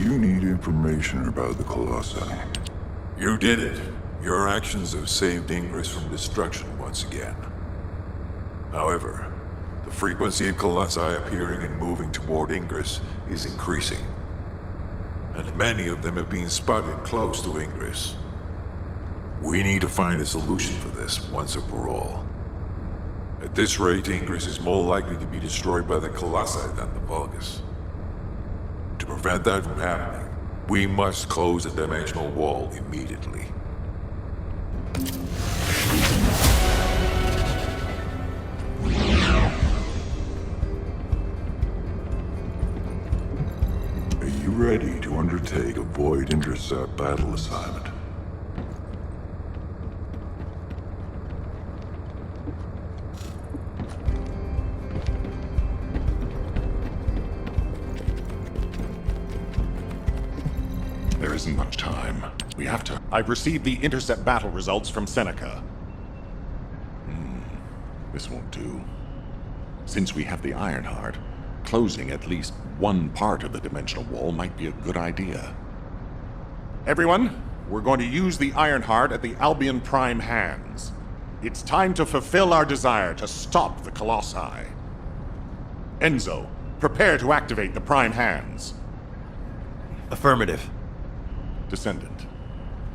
You need information about the Colossi. You did it. Your actions have saved Ingress from destruction once again. However, the frequency of Colossi appearing and moving toward Ingress is increasing. And many of them have been spotted close to Ingress. We need to find a solution for this once and for all. At this rate, Ingress is more likely to be destroyed by the Colossi than the Vulgus. To prevent that from happening, we must close the dimensional wall immediately. Are you ready to undertake a void intercept battle assignment? There isn't much time. We have to... I've received the intercept battle results from Seneca. This won't do. Since we have the Ironheart, closing at least one part of the dimensional wall might be a good idea. Everyone, we're going to use the Ironheart at the Albion Prime hands. It's time to fulfill our desire to stop the Colossi. Enzo, prepare to activate the Prime hands. Affirmative. Descendant,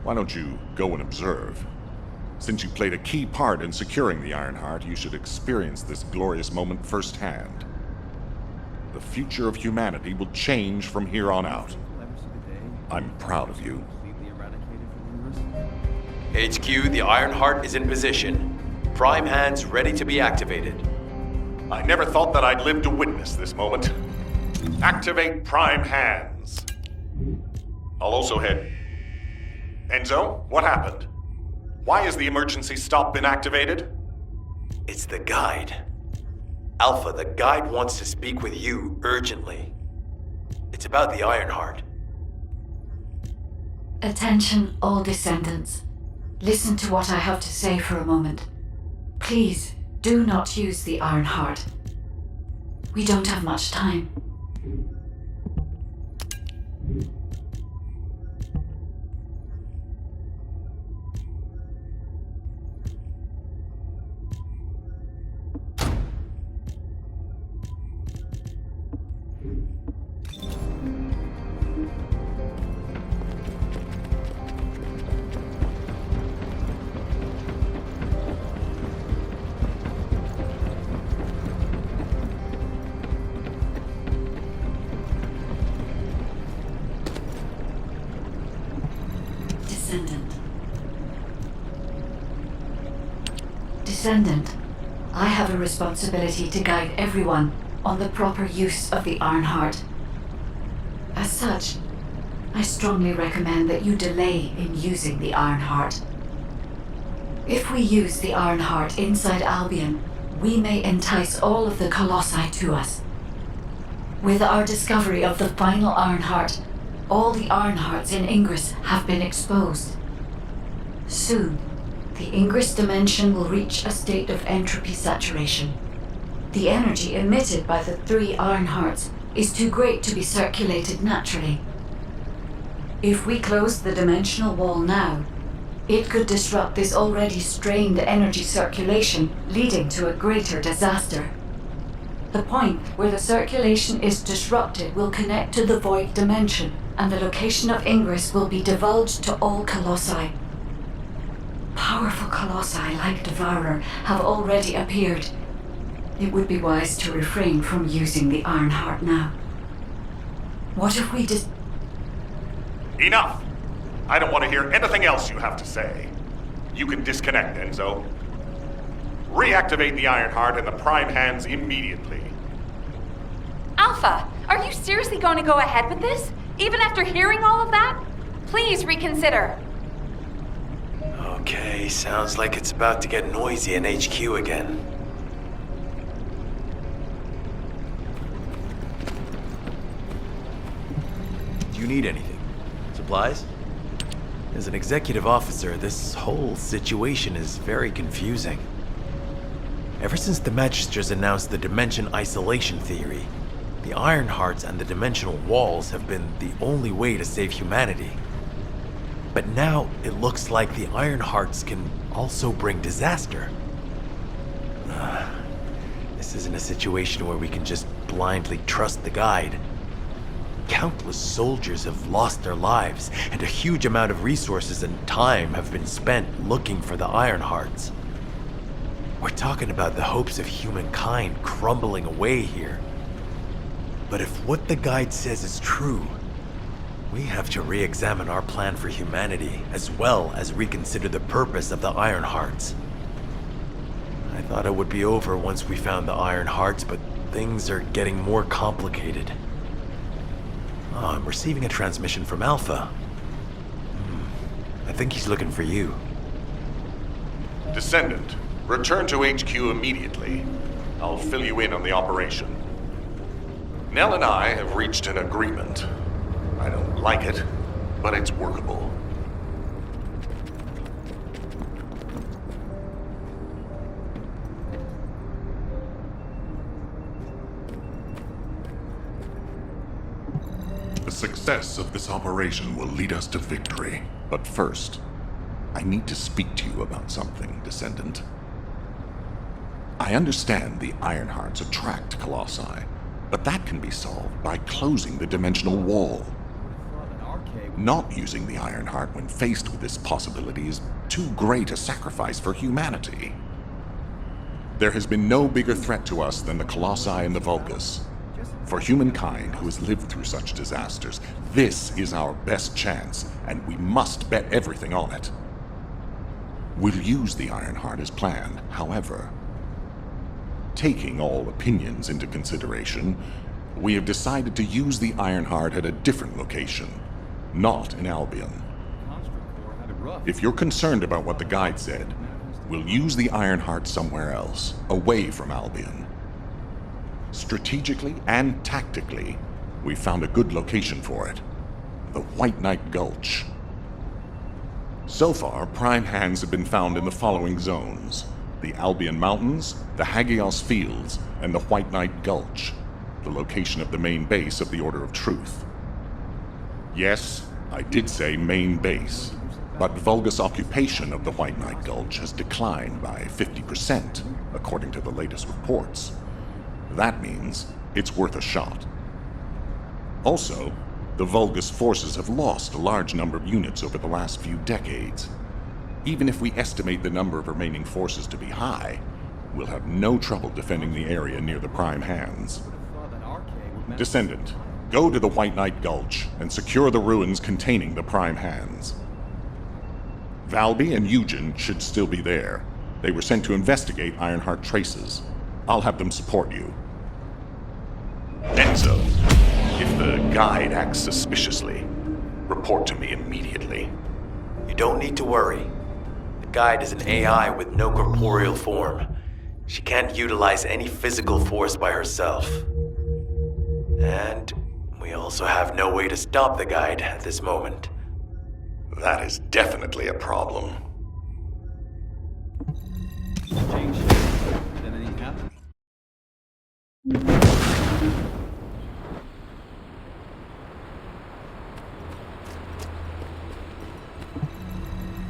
why don't you go and observe? Since you played a key part in securing the Ironheart, you should experience this glorious moment firsthand. The future of humanity will change from here on out. I'm proud of you. HQ, the Ironheart is in position. Prime hands ready to be activated. I never thought that I'd live to witness this moment. Activate Prime hands. I'll also head... Enzo, what happened? Why has the emergency stop been activated? It's the guide. Alpha, the guide wants to speak with you urgently. It's about the Ironheart. Attention, all descendants. Listen to what I have to say for a moment. Please, do not use the Ironheart. We don't have much time. Descendant, I have a responsibility to guide everyone on the proper use of the Ironheart. As such, I strongly recommend that you delay in using the Ironheart. If we use the Ironheart inside Albion, we may entice all of the Colossi to us. With our discovery of the final Ironheart, all the Ironhearts in Ingress have been exposed. Soon, the Ingress dimension will reach a state of entropy saturation. The energy emitted by the 3 Ironhearts is too great to be circulated naturally. If we close the dimensional wall now, it could disrupt this already strained energy circulation, leading to a greater disaster. The point where the circulation is disrupted will connect to the void dimension, and the location of Ingress will be divulged to all Colossi. Powerful Colossi like Devourer have already appeared. It would be wise to refrain from using the Ironheart now. What if we Enough! I don't want to hear anything else you have to say. You can disconnect, Enzo. Reactivate the Ironheart and the Prime hands immediately. Alpha, are you seriously going to go ahead with this? Even after hearing all of that? Please reconsider. Okay, sounds like it's about to get noisy in HQ again. Do you need anything? Supplies? As an executive officer, this whole situation is very confusing. Ever since the Magisters announced the dimension isolation theory, The Ironhearts and the dimensional walls have been the only way to save humanity. But now it looks like the Ironhearts can also bring disaster. This isn't a situation where we can just blindly trust the guide. Countless soldiers have lost their lives, and a huge amount of resources and time have been spent looking for the Ironhearts. We're talking about the hopes of humankind crumbling away here. But if what the guide says is true, we have to re-examine our plan for humanity, as well as reconsider the purpose of the Ironhearts. I thought it would be over once we found the Ironhearts, but things are getting more complicated. Oh, I'm receiving a transmission from Alpha. I think he's looking for you. Descendant, return to HQ immediately. I'll fill you in on the operation. Nell and I have reached an agreement. I don't like it, but it's workable. The success of this operation will lead us to victory. But first, I need to speak to you about something, Descendant. I understand the Ironhearts attract Colossi, but that can be solved by closing the dimensional wall. Not using the Ironheart when faced with this possibility is too great a sacrifice for humanity. There has been no bigger threat to us than the Colossi and the Vulgus. For humankind who has lived through such disasters, this is our best chance, and we must bet everything on it. We'll use the Ironheart as planned, however. Taking all opinions into consideration, we have decided to use the Ironheart at a different location, not in Albion. If you're concerned about what the guide said, we'll use the Ironheart somewhere else, away from Albion. Strategically and tactically, we found a good location for it. The White Knight Gulch. So far, prime hands have been found in the following zones: the Albion Mountains, the Hagios Fields, and the White Knight Gulch, the location of the main base of the Order of Truth. Yes, I did say main base, but Vulgus occupation of the White Knight Gulch has declined by 50%, according to the latest reports. That means it's worth a shot. Also, the Vulgus forces have lost a large number of units over the last few decades. Even if we estimate the number of remaining forces to be high, we'll have no trouble defending the area near the prime hands. Descendant, go to the White Knight Gulch and secure the ruins containing the prime hands. Valby and Eugen should still be there. They were sent to investigate Ironheart traces. I'll have them support you. Enzo, if the guide acts suspiciously, report to me immediately. You don't need to worry. The guide is an AI with no corporeal form. She can't utilize any physical force by herself. And we also have no way to stop the guide at this moment. That is definitely a problem.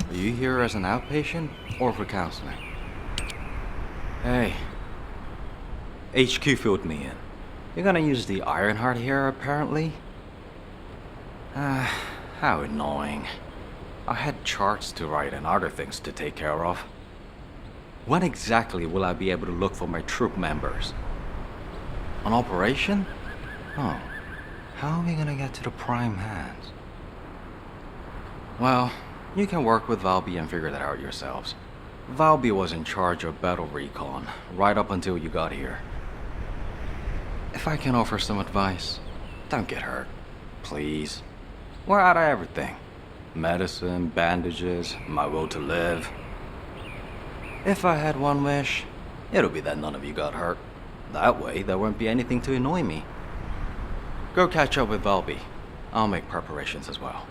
Are you here as an outpatient or for counseling? Hey. HQ filled me in. You're gonna use the Ironheart here, apparently? How annoying. I had charts to write and other things to take care of. When exactly will I be able to look for my troop members? An operation? Oh. How are we gonna get to the prime hands? Well, you can work with Valby and figure that out yourselves. Valby was in charge of battle recon, right up until you got here. If I can offer some advice, don't get hurt. Please. We're out of everything. Medicine, bandages, my will to live. If I had one wish, it'll be that none of you got hurt. That way, there won't be anything to annoy me. Go catch up with Valby. I'll make preparations as well.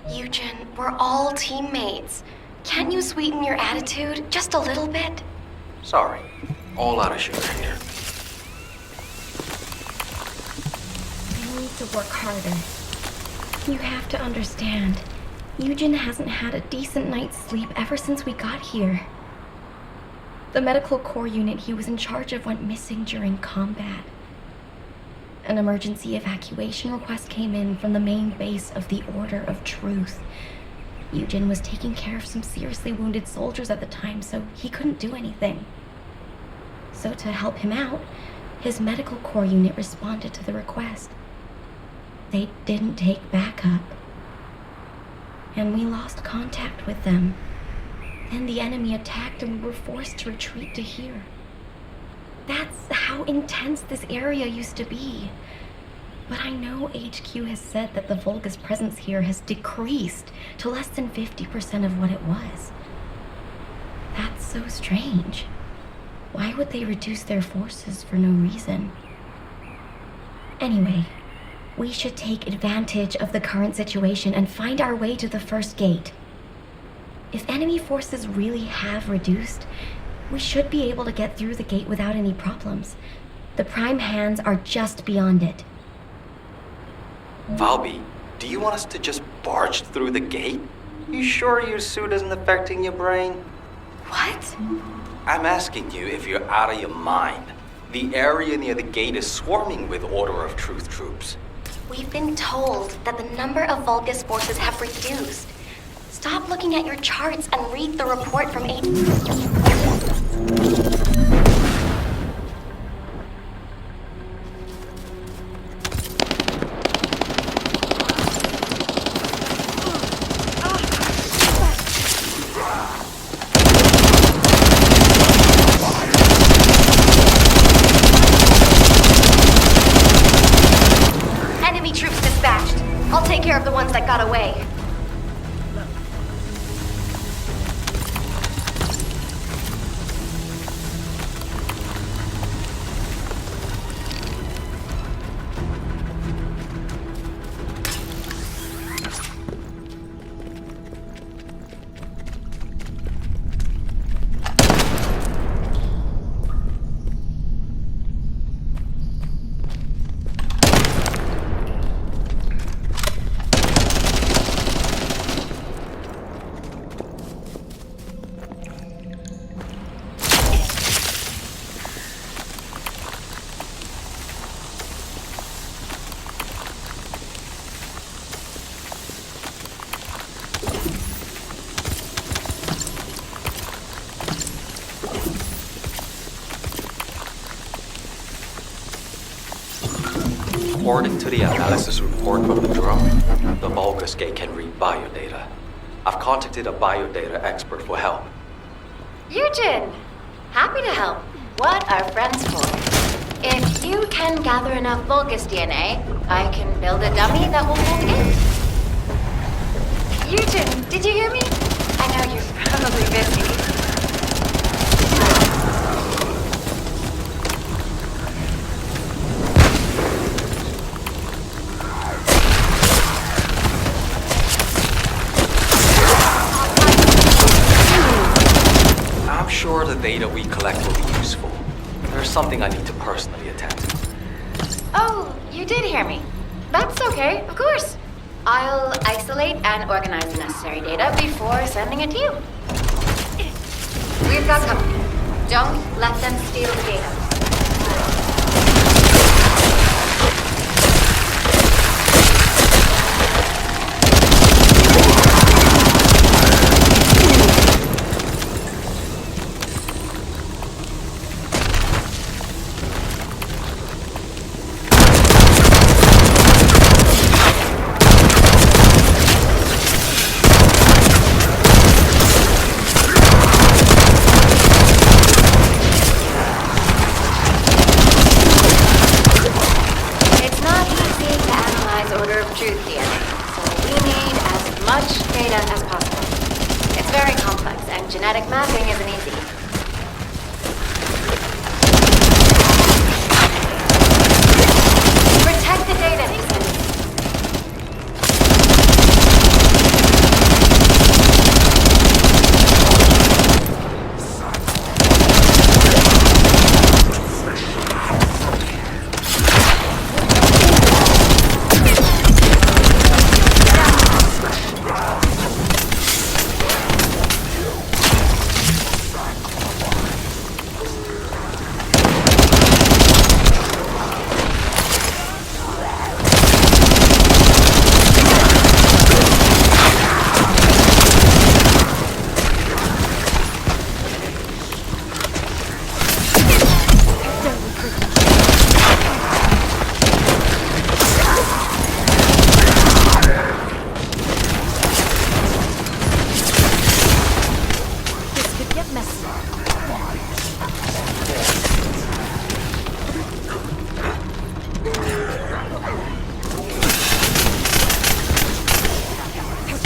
Eugen, we're all teammates. Can't you sweeten your attitude just a little bit? Sorry, all out of sugar here. needs to work harder. You have to understand, Eugen hasn't had a decent night's sleep ever since we got here. The medical corps unit he was in charge of went missing during combat. An emergency evacuation request came in from the main base of the Order of Truth. Eugen was taking care of some seriously wounded soldiers at the time, so he couldn't do anything. So to help him out, his medical corps unit responded to the request. They didn't take backup. And we lost contact with them. Then the enemy attacked and we were forced to retreat to here. That's how intense this area used to be. But I know HQ has said that the Vulgus presence here has decreased to less than 50% of what it was. That's so strange. Why would they reduce their forces for no reason? Anyway, we should take advantage of the current situation and find our way to the first gate. If enemy forces really have reduced, we should be able to get through the gate without any problems. The Prime Hands are just beyond it. Valby, do you want us to just barge through the gate? You sure your suit isn't affecting your brain? What? I'm asking you if you're out of your mind. The area near the gate is swarming with Order of Truth troops. We've been told that the number of Vulgus forces have reduced. Stop looking at your charts and read the report from Enemy troops dispatched. I'll take care of the ones that got away. According to the analysis report from the drone, the Vulgus gate can read biodata. I've contacted a biodata expert for help. Eugen! Happy to help. What are friends for? If you can gather enough Vulgus DNA, I can build a dummy that will hold it. Eugen, did you hear me? I know you're probably busy. I'm sure the data we collect will be useful. There's something I need to personally attend to. Oh, you did hear me. That's okay, of course. I'll isolate and organize the necessary data before sending it to you. We've got company. Don't let them steal the data. Genetic mapping isn't easy. Protect the data, Descendant.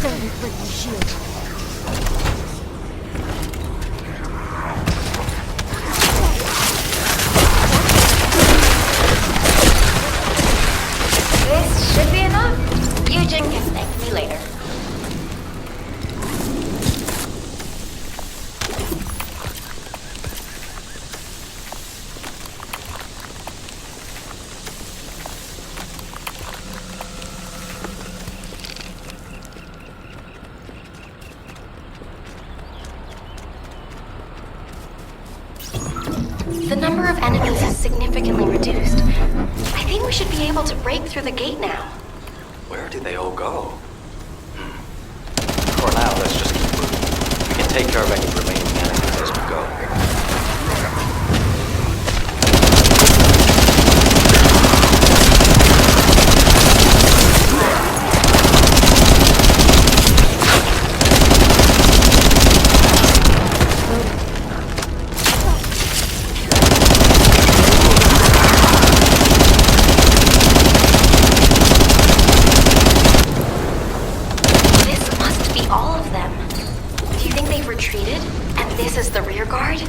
This should be enough. Eugen can thank me later. The number of enemies is significantly reduced. I think we should be able to break through the gate now. Where did they all go? For now, let's just keep moving. We can take care of any remaining enemies as we go. The rear guard?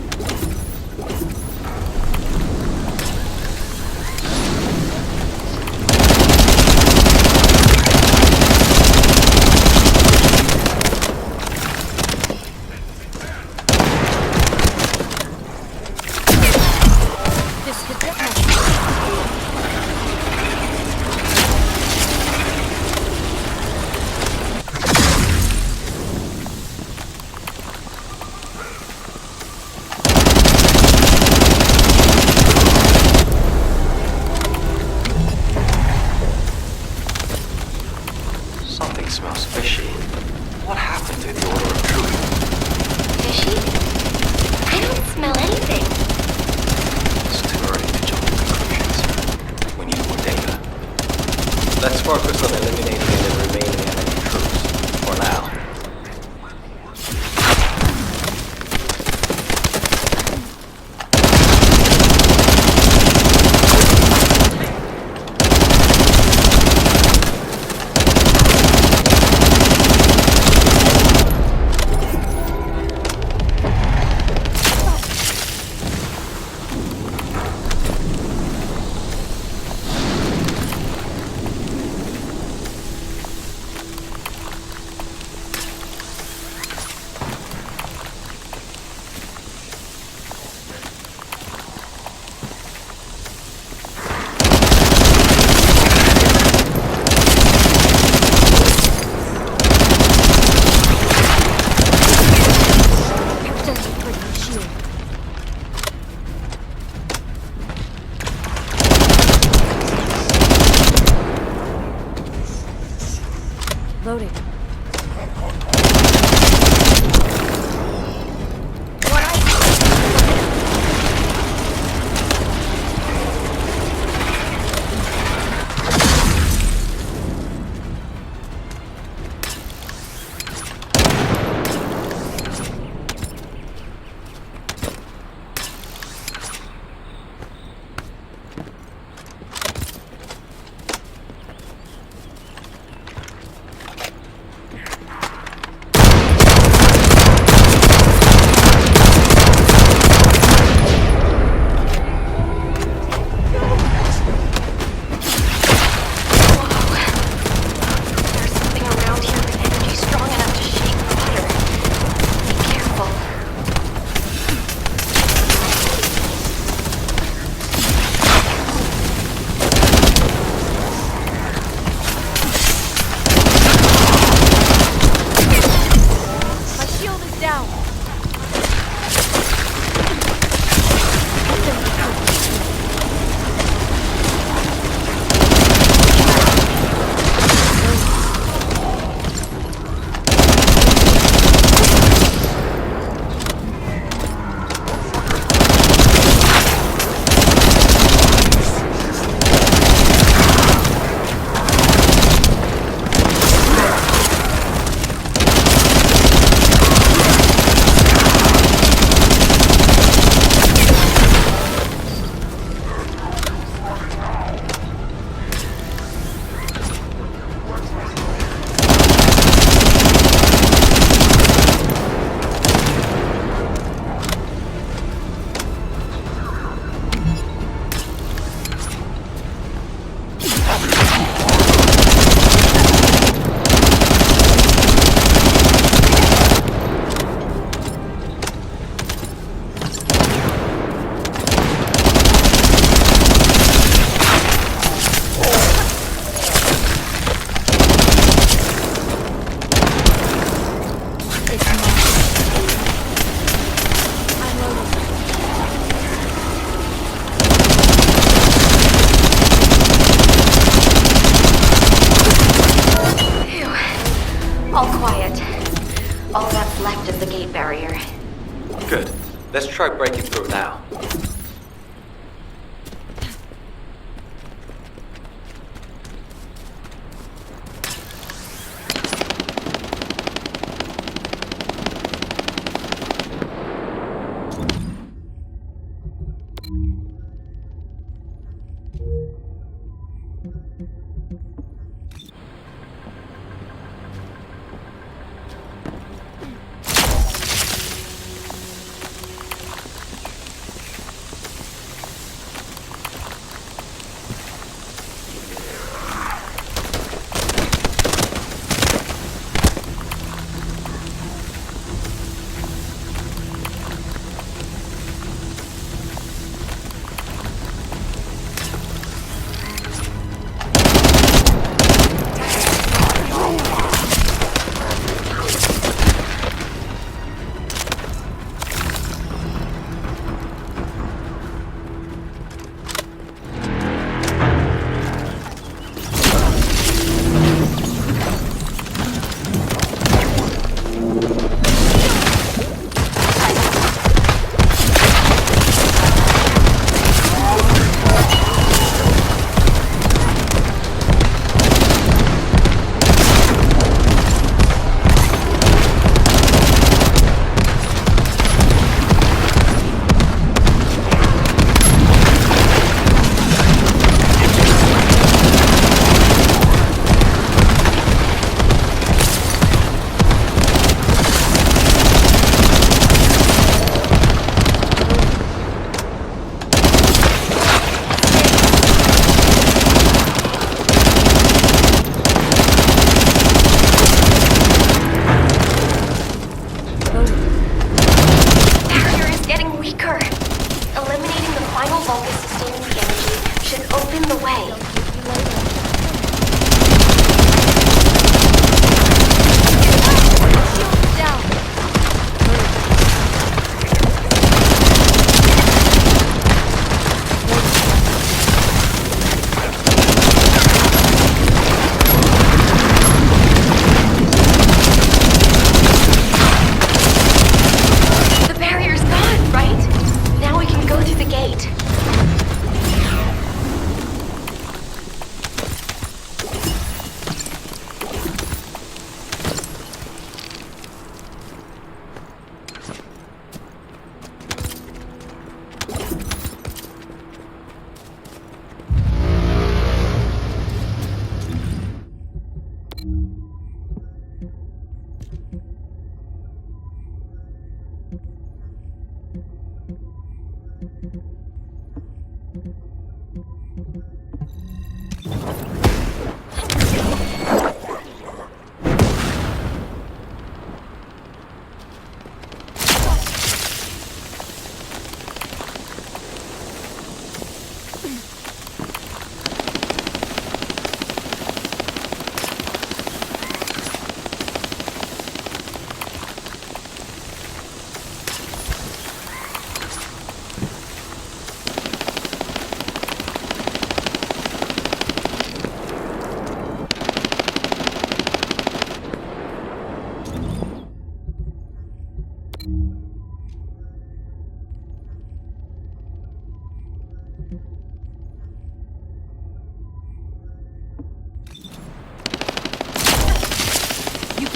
Smells fishy. What happened to the order of truth? Fishy? I don't smell anything. It's too early to jump to conclusions. We need more data. Let's focus on eliminating the remaining enemy troops. For now. Loading. what's left of the gate barrier. Good. Let's try breaking through now.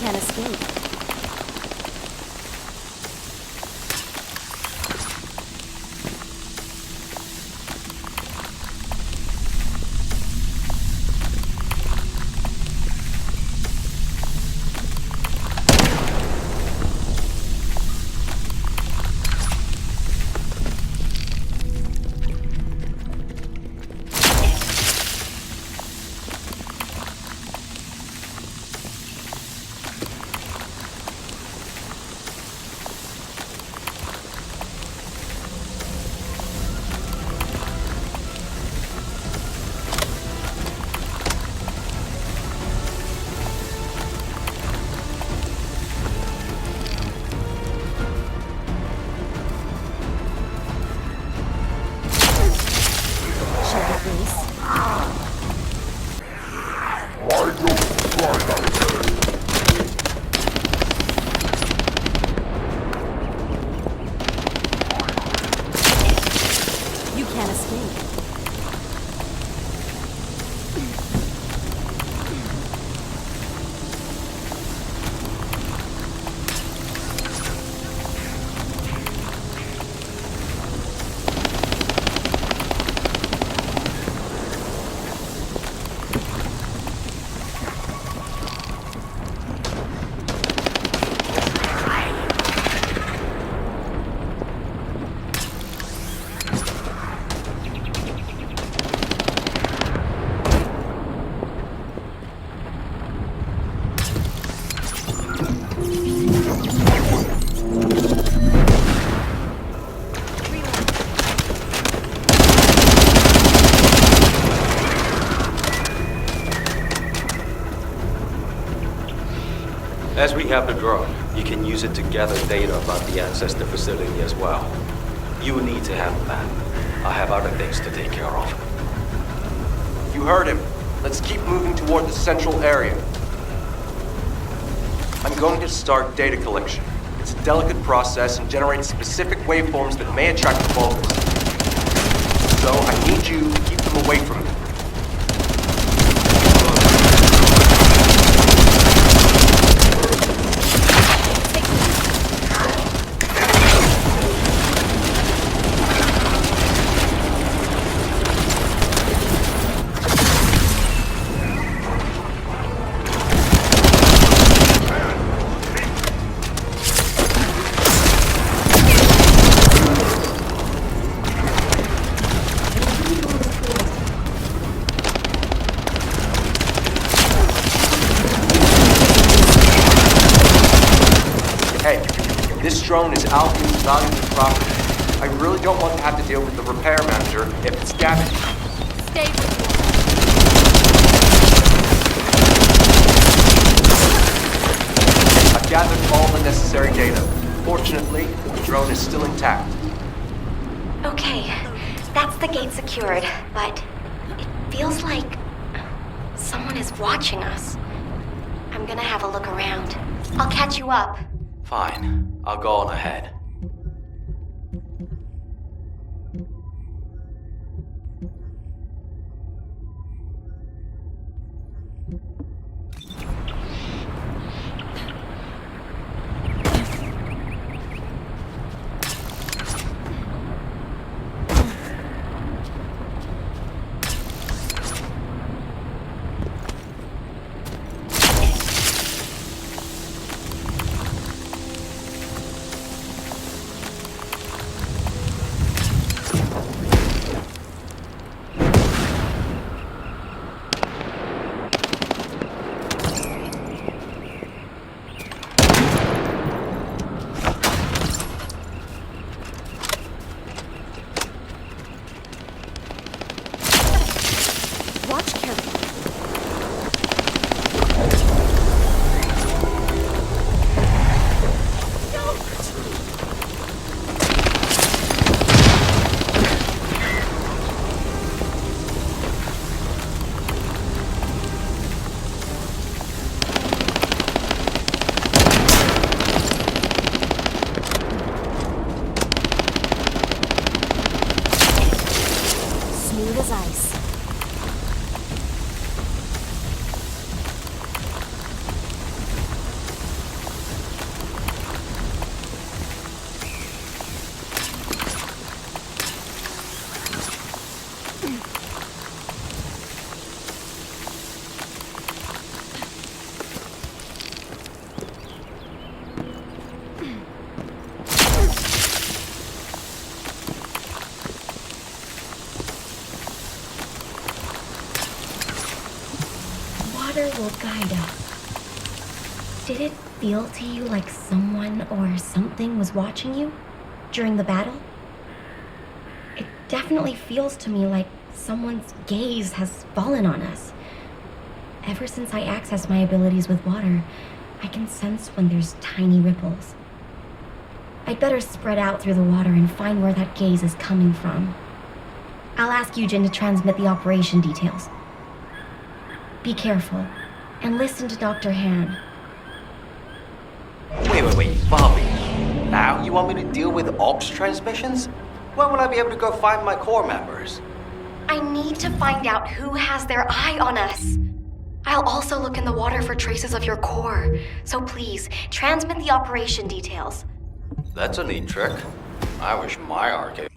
can't escape. As we have the drone, you can use it to gather data about the ancestor facility as well. You will need to handle that. I have other things to take care of. You heard him. Let's keep moving toward the central area. I'm going to start data collection. It's a delicate process and generates specific waveforms that may attract the focus. So I need you to keep them away from me. This drone is Alvin's valuable property. I really don't want to have to deal with the repair manager if it's damaged. Stay with me. I've gathered all the necessary data. Fortunately, the drone is still intact. Okay, that's the gate secured, but it feels like someone is watching us. I'm gonna have a look around. I'll catch you up. Fine. I'll go on ahead. Watch carefully. Smooth as ice. Water will guide us. Did it feel to you like someone or something was watching you during the battle? It definitely feels to me like someone's gaze has fallen on us. Ever since I access my abilities with water, I can sense when there's tiny ripples. I'd better spread out through the water and find where that gaze is coming from. I'll ask Eugen to transmit the operation details. Be careful, and listen to Dr. Han. Wait, Bobby. Now you want me to deal with ops transmissions? When will I be able to go find my core members? I need to find out who has their eye on us. I'll also look in the water for traces of your core, so please, transmit the operation details. That's a neat trick. I wish my arcade